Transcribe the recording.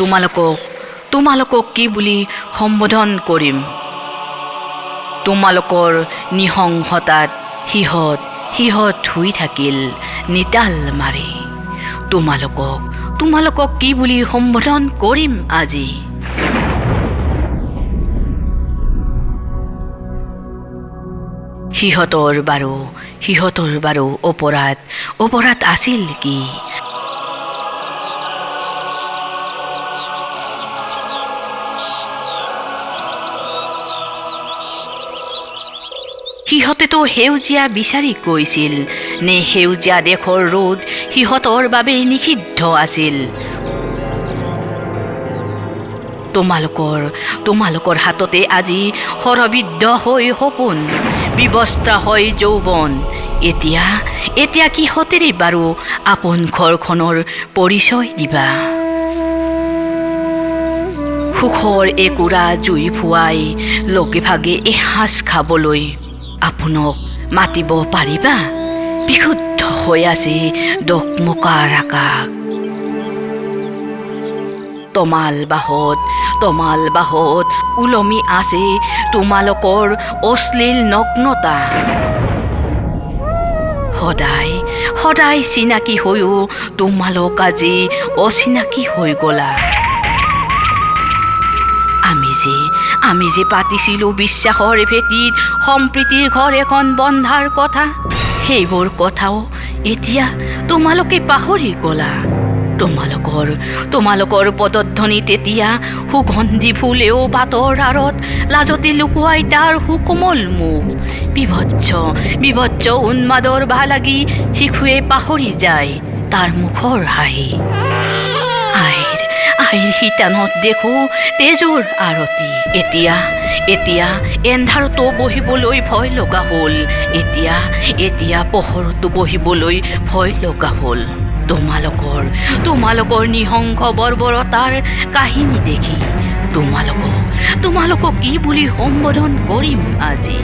তোমালোকক কি বুলি সম্বোধন কৰিম? তোমালোকৰ নিঃসংসতাত সিহঁত শুই থাকিল নিতাল মাৰি। তোমালোকক কি বুলি সম্বোধন কৰিম আজি? সিহঁতৰ বাৰু অপৰাধ আছিল কি? সিহঁতেতো সেউজীয়া বিচাৰি গৈছিল নে সেউজীয়া দেশৰ ৰ'দ সিহঁতৰ বাবে নিষিদ্ধ আছিল? তোমালোকৰ হাততে আজি সৰবিদ্ধ হৈ সপোন, ব্যৱস্থা হৈ যৌৱন। এতিয়া কিহঁতেৰে বাৰু আপোন ঘৰখনৰ পৰিচয় দিবা? সুখৰ একুৰা জুই ফুৱাই লগে ভাগে এসাঁজ খাবলৈ আপোনাক মাতিব পাৰিবা? বিশুদ্ধ হৈ আছে দকমকাৰ আকাশ। তমাল বাহত ওলমি আছে তোমালোকৰ অশ্লীল নগ্নতা। সদায় চিনাকি হৈও তোমালোক আজি অচিনাকি হৈ গ'লা। আমি যে পাতিছিলোঁ বিশ্বাসৰ ভেটিত সম্প্ৰীতিৰ ঘৰ এখন বন্ধাৰ কথা, সেইবোৰ কথাও এতিয়া তোমালোকে পাহৰি গ'লা। তোমালোকৰ পদধ্বনি তেতিয়া সুগন্ধি ফুলেও বাটৰ আঁৰত লাজতে লুকুৱাই তাৰ সুকোমল মুখ। বিভৎস উন্মাদৰ ভা লাগি শিশুৱে পাহৰি যায় তাৰ মুখৰ হাঁহি। আইৰ শিতানত দেখো তেজৰ আৰতি। এতিয়া এন্ধাৰতো বহিবলৈ ভয় লগা হ'ল। এতিয়া পোহৰতো বহিবলৈ ভয় লগা হ'ল। তোমালোকৰ নিঃসংস বৰ্বৰতাৰ কাহিনী দেখি তোমালোকক কি বুলি সম্বোধন কৰিম আজি?